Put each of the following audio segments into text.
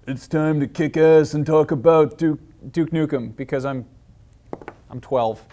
It's time to kick ass and talk about Duke Nukem because I'm 12.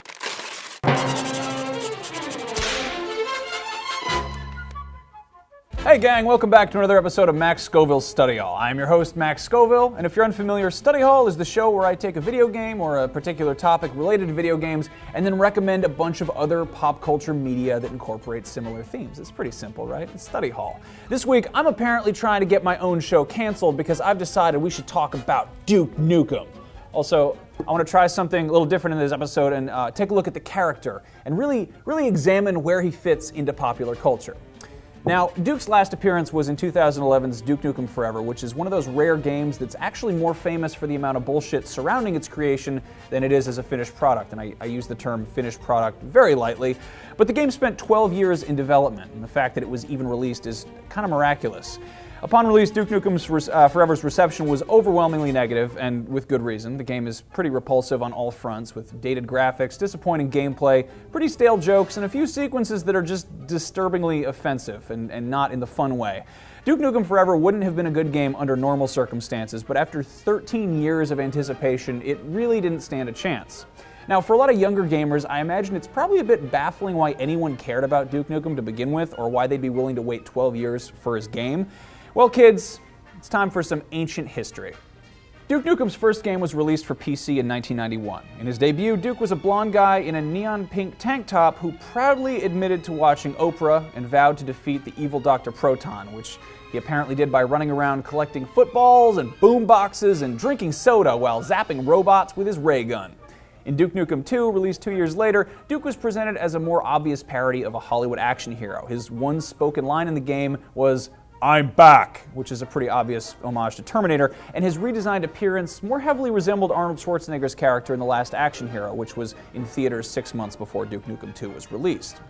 Hey gang, welcome back to another episode of Max Scoville's Study Hall. I'm your host, Max Scoville, and if you're unfamiliar, Study Hall is the show where I take a video game or a particular topic related to video games and then recommend a bunch of other pop culture media that incorporates similar themes. It's pretty simple, right? It's Study Hall. This week, I'm apparently trying to get my own show canceled because I've decided we should talk about Duke Nukem. Also, I want to try something a little different in this episode and take a look at the character and really examine where he fits into popular culture. Now, Duke's last appearance was in 2011's Duke Nukem Forever, which is one of those rare games that's actually more famous for the amount of bullshit surrounding its creation than it is as a finished product, and I use the term finished product very lightly. But the game spent 12 years in development, and the fact that it was even released is kind of miraculous. Upon release, Duke Nukem Forever's reception was overwhelmingly negative, and with good reason. The game is pretty repulsive on all fronts, with dated graphics, disappointing gameplay, pretty stale jokes, and a few sequences that are just disturbingly offensive, and not in the fun way. Duke Nukem Forever wouldn't have been a good game under normal circumstances, but after 13 years of anticipation, it really didn't stand a chance. Now, for a lot of younger gamers, I imagine it's probably a bit baffling why anyone cared about Duke Nukem to begin with, or why they'd be willing to wait 12 years for his game. Well, kids, it's time for some ancient history. Duke Nukem's first game was released for PC in 1991. In his debut, Duke was a blonde guy in a neon pink tank top who proudly admitted to watching Oprah and vowed to defeat the evil Dr. Proton, which he apparently did by running around collecting footballs and boom boxes and drinking soda while zapping robots with his ray gun. In Duke Nukem 2, released 2 years later, Duke was presented as a more obvious parody of a Hollywood action hero. His one spoken line in the game was, "I'm back," which is a pretty obvious homage to Terminator, and his redesigned appearance more heavily resembled Arnold Schwarzenegger's character in The Last Action Hero, which was in theaters 6 months before Duke Nukem 2 was released.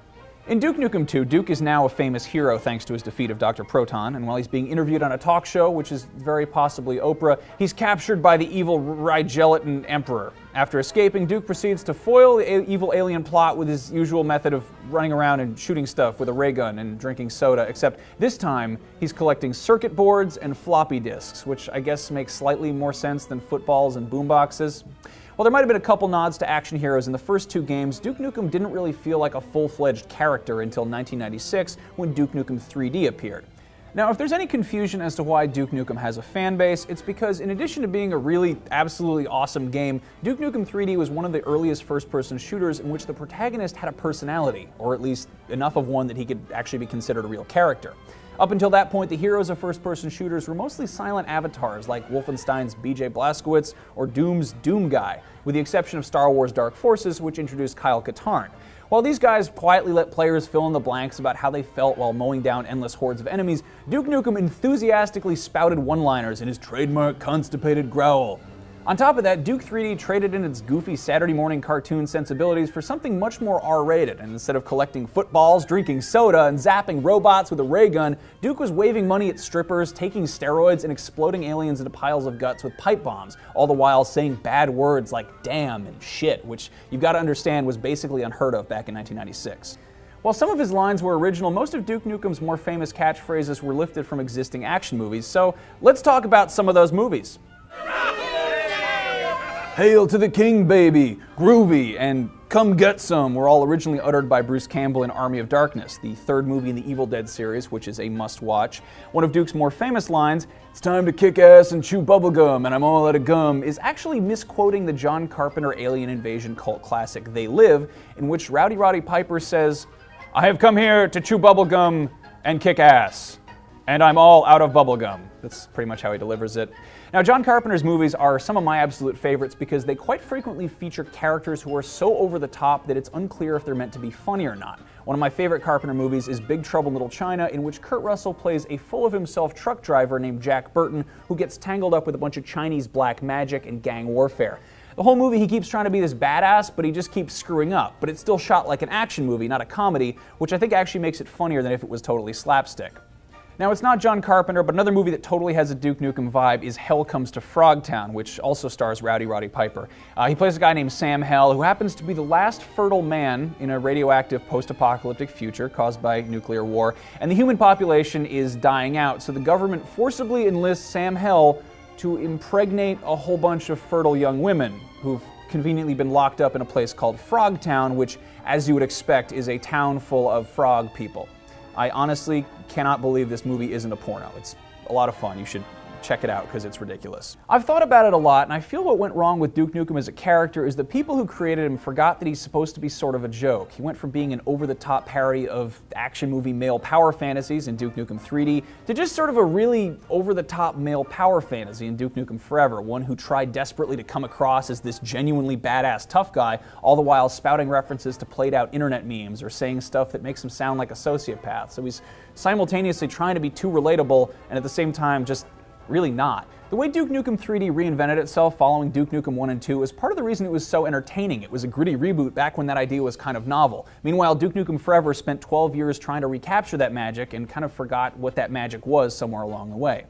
In Duke Nukem 2, Duke is now a famous hero thanks to his defeat of Dr. Proton, and while he's being interviewed on a talk show, which is very possibly Oprah, he's captured by the evil Rygelatin Emperor. After escaping, Duke proceeds to foil the evil alien plot with his usual method of running around and shooting stuff with a ray gun and drinking soda, except this time he's collecting circuit boards and floppy disks, which I guess makes slightly more sense than footballs and boomboxes. While there might have been a couple nods to action heroes in the first two games, Duke Nukem didn't really feel like a full-fledged character until 1996 when Duke Nukem 3D appeared. Now, if there's any confusion as to why Duke Nukem has a fan base, it's because in addition to being a really absolutely awesome game, Duke Nukem 3D was one of the earliest first-person shooters in which the protagonist had a personality, or at least enough of one that he could actually be considered a real character. Up until that point, the heroes of first-person shooters were mostly silent avatars like Wolfenstein's BJ Blazkowicz or Doom's Doom Guy, with the exception of Star Wars Dark Forces, which introduced Kyle Katarn. While these guys quietly let players fill in the blanks about how they felt while mowing down endless hordes of enemies, Duke Nukem enthusiastically spouted one-liners in his trademark constipated growl. On top of that, Duke 3D traded in its goofy Saturday morning cartoon sensibilities for something much more R-rated, and instead of collecting footballs, drinking soda, and zapping robots with a ray gun, Duke was waving money at strippers, taking steroids, and exploding aliens into piles of guts with pipe bombs, all the while saying bad words like damn and shit, which you've got to understand was basically unheard of back in 1996. While some of his lines were original, most of Duke Nukem's more famous catchphrases were lifted from existing action movies, so let's talk about some of those movies. "Hail to the king, baby," "Groovy," and "Come get some" were all originally uttered by Bruce Campbell in Army of Darkness, the third movie in the Evil Dead series, which is a must-watch. One of Duke's more famous lines, "It's time to kick ass and chew bubblegum, and I'm all out of gum," is actually misquoting the John Carpenter alien invasion cult classic They Live, in which Rowdy Roddy Piper says, "I have come here to chew bubblegum and kick ass, and I'm all out of bubblegum." That's pretty much how he delivers it. Now, John Carpenter's movies are some of my absolute favorites because they quite frequently feature characters who are so over the top that it's unclear if they're meant to be funny or not. One of my favorite Carpenter movies is Big Trouble in Little China, in which Kurt Russell plays a full-of-himself truck driver named Jack Burton who gets tangled up with a bunch of Chinese black magic and gang warfare. The whole movie he keeps trying to be this badass, but he just keeps screwing up. But it's still shot like an action movie, not a comedy, which I think actually makes it funnier than if it was totally slapstick. Now, it's not John Carpenter, but another movie that totally has a Duke Nukem vibe is Hell Comes to Frogtown, which also stars Rowdy Roddy Piper. He plays a guy named Sam Hell, who happens to be the last fertile man in a radioactive post-apocalyptic future caused by nuclear war, and the human population is dying out, so the government forcibly enlists Sam Hell to impregnate a whole bunch of fertile young women who've conveniently been locked up in a place called Frogtown, which, as you would expect, is a town full of frog people. I honestly cannot believe this movie isn't a porno. It's a lot of fun. You should check it out because it's ridiculous. I've thought about it a lot, and I feel what went wrong with Duke Nukem as a character is the people who created him forgot that he's supposed to be sort of a joke. He went from being an over-the-top parody of action movie male power fantasies in Duke Nukem 3D to just sort of a really over-the-top male power fantasy in Duke Nukem Forever, one who tried desperately to come across as this genuinely badass tough guy, all the while spouting references to played-out internet memes or saying stuff that makes him sound like a sociopath. So he's simultaneously trying to be too relatable and at the same time just really not. The way Duke Nukem 3D reinvented itself following Duke Nukem 1 and 2 is part of the reason it was so entertaining. It was a gritty reboot back when that idea was kind of novel. Meanwhile, Duke Nukem Forever spent 12 years trying to recapture that magic and kind of forgot what that magic was somewhere along the way.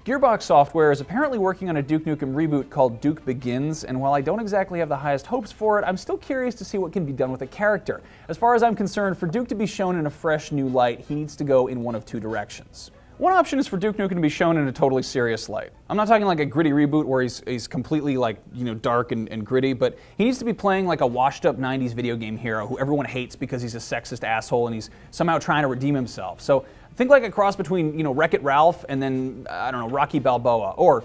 Gearbox Software is apparently working on a Duke Nukem reboot called Duke Begins, and while I don't exactly have the highest hopes for it, I'm still curious to see what can be done with the character. As far as I'm concerned, for Duke to be shown in a fresh new light, he needs to go in one of two directions. One option is for Duke Nukem to be shown in a totally serious light. I'm not talking like a gritty reboot where he's completely dark and gritty, but he needs to be playing like a washed-up 90s video game hero who everyone hates because he's a sexist asshole and he's somehow trying to redeem himself. So think like a cross between, Wreck-It Ralph and then, I don't know, Rocky Balboa, or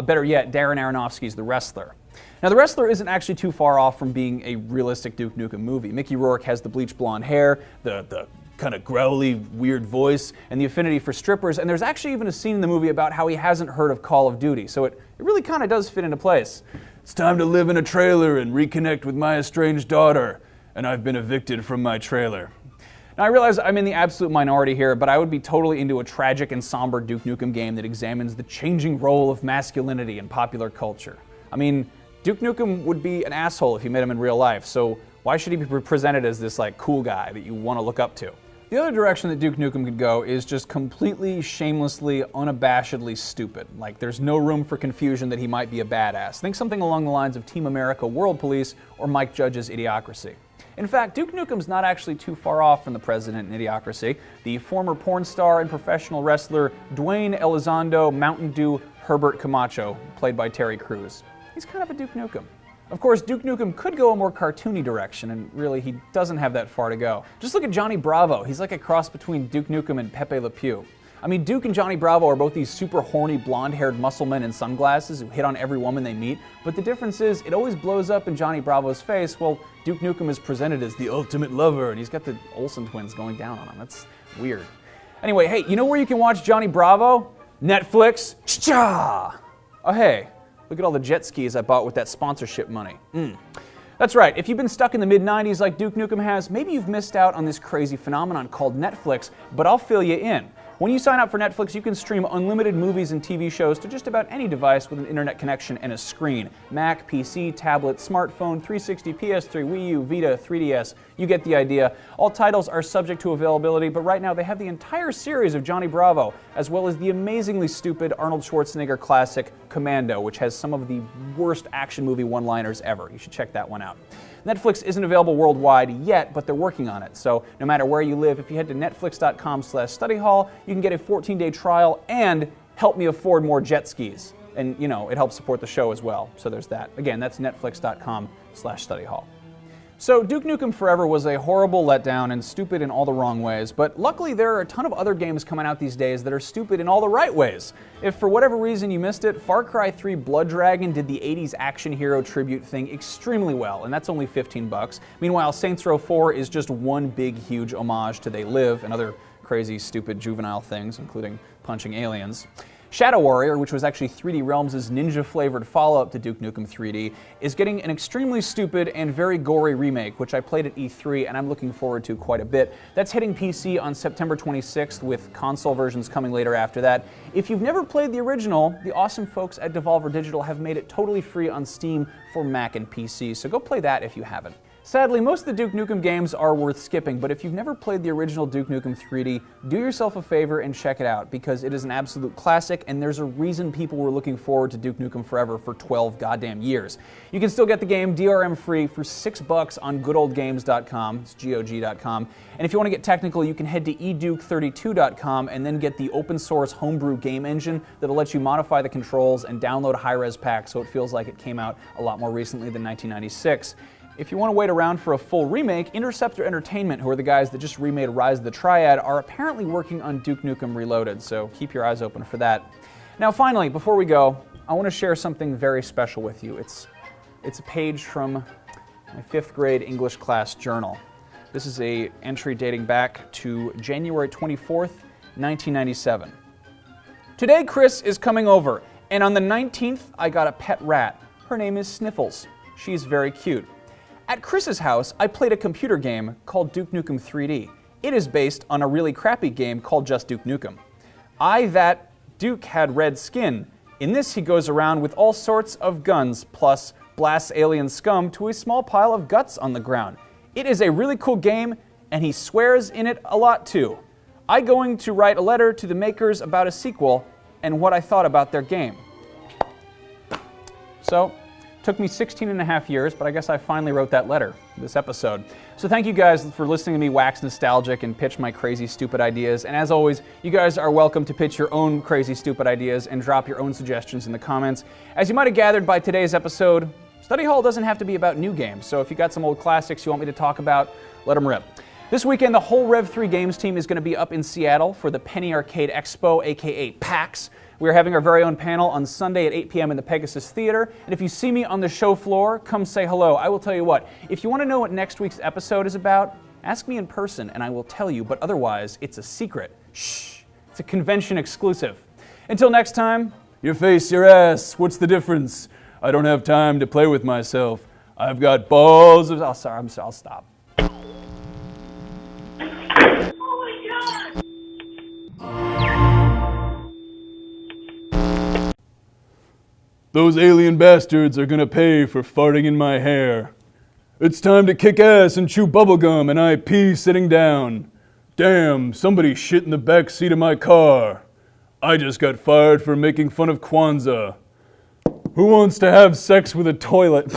better yet, Darren Aronofsky's The Wrestler. Now, The Wrestler isn't actually too far off from being a realistic Duke Nukem movie. Mickey Rourke has the bleach blonde hair, the kind of growly, weird voice, and the affinity for strippers, and there's actually even a scene in the movie about how he hasn't heard of Call of Duty, so it really kind of does fit into place. It's time to live in a trailer and reconnect with my estranged daughter, and I've been evicted from my trailer. Now, I realize I'm in the absolute minority here, but I would be totally into a tragic and somber Duke Nukem game that examines the changing role of masculinity in popular culture. I mean, Duke Nukem would be an asshole if you met him in real life, so why should he be presented as this cool guy that you want to look up to? The other direction that Duke Nukem could go is just completely, shamelessly, unabashedly stupid. Like, there's no room for confusion that he might be a badass. Think something along the lines of Team America World Police or Mike Judge's Idiocracy. In fact, Duke Nukem's not actually too far off from the president in Idiocracy. The former porn star and professional wrestler Dwayne Elizondo Mountain Dew Herbert Camacho, played by Terry Crews. He's kind of a Duke Nukem. Of course, Duke Nukem could go a more cartoony direction, and really, he doesn't have that far to go. Just look at Johnny Bravo. He's like a cross between Duke Nukem and Pepe Le Pew. I mean, Duke and Johnny Bravo are both these super horny, blonde-haired muscle men in sunglasses who hit on every woman they meet, but the difference is, it always blows up in Johnny Bravo's face, while Duke Nukem is presented as the ultimate lover, and he's got the Olsen twins going down on him. That's weird. Anyway, hey, you know where you can watch Johnny Bravo? Netflix. Cha! Oh, hey. Look at all the jet skis I bought with that sponsorship money. That's right, if you've been stuck in the mid-90s like Duke Nukem has, maybe you've missed out on this crazy phenomenon called Netflix, but I'll fill you in. When you sign up for Netflix, you can stream unlimited movies and TV shows to just about any device with an internet connection and a screen. Mac, PC, tablet, smartphone, 360, PS3, Wii U, Vita, 3DS, you get the idea. All titles are subject to availability, but right now they have the entire series of Johnny Bravo, as well as the amazingly stupid Arnold Schwarzenegger classic Commando, which has some of the worst action movie one-liners ever. You should check that one out. Netflix isn't available worldwide yet, but they're working on it. So no matter where you live, if you head to netflix.com/studyhall, you can get a 14-day trial and help me afford more jet skis. And, it helps support the show as well. So there's that. Again, that's netflix.com/studyhall. So Duke Nukem Forever was a horrible letdown and stupid in all the wrong ways, but luckily there are a ton of other games coming out these days that are stupid in all the right ways. If for whatever reason you missed it, Far Cry 3 Blood Dragon did the 80s action hero tribute thing extremely well, and that's only $15. Meanwhile, Saints Row 4 is just one big, huge homage to They Live and other crazy, stupid, juvenile things, including punching aliens. Shadow Warrior, which was actually 3D Realms' ninja-flavored follow-up to Duke Nukem 3D, is getting an extremely stupid and very gory remake, which I played at E3 and I'm looking forward to quite a bit. That's hitting PC on September 26th, with console versions coming later after that. If you've never played the original, the awesome folks at Devolver Digital have made it totally free on Steam for Mac and PC, so go play that if you haven't. Sadly, most of the Duke Nukem games are worth skipping, but if you've never played the original Duke Nukem 3D, do yourself a favor and check it out, because it is an absolute classic, and there's a reason people were looking forward to Duke Nukem Forever for 12 goddamn years. You can still get the game DRM free for $6 on goodoldgames.com, it's GOG.com, and if you want to get technical, you can head to eduke32.com and then get the open source homebrew game engine that'll let you modify the controls and download a high-res pack so it feels like it came out a lot more recently than 1996. If you want to wait around for a full remake, Interceptor Entertainment, who are the guys that just remade Rise of the Triad, are apparently working on Duke Nukem Reloaded, so keep your eyes open for that. Now finally, before we go, I want to share something very special with you. It's a page from my 5th grade English class journal. This is an entry dating back to January 24th, 1997. Today Chris is coming over, and on the 19th I got a pet rat. Her name is Sniffles. She's very cute. At Chris's house, I played a computer game called Duke Nukem 3D. It is based on a really crappy game called just Duke Nukem. That Duke had red skin. In this, he goes around with all sorts of guns, plus blasts alien scum to a small pile of guts on the ground. It is a really cool game, and he swears in it a lot too. I'm going to write a letter to the makers about a sequel and what I thought about their game. So, took me 16 and a half years, but I guess I finally wrote that letter this episode. So thank you guys for listening to me wax nostalgic and pitch my crazy, stupid ideas. And as always, you guys are welcome to pitch your own crazy, stupid ideas and drop your own suggestions in the comments. As you might have gathered by today's episode, Study Hall doesn't have to be about new games. So if you got some old classics you want me to talk about, let them rip. This weekend, the whole Rev 3 Games team is going to be up in Seattle for the Penny Arcade Expo, aka PAX. We are having our very own panel on Sunday at 8 p.m. in the Pegasus Theater. And if you see me on the show floor, come say hello. I will tell you what, if you want to know what next week's episode is about, ask me in person and I will tell you, but otherwise, it's a secret. Shh, it's a convention exclusive. Until next time, your face, your ass, what's the difference? I don't have time to play with myself. I've got balls of... Oh, sorry, I'll stop. Those alien bastards are gonna pay for farting in my hair. It's time to kick ass and chew bubblegum, and I pee sitting down. Damn, somebody shit in the back seat of my car. I just got fired for making fun of Kwanzaa. Who wants to have sex with a toilet?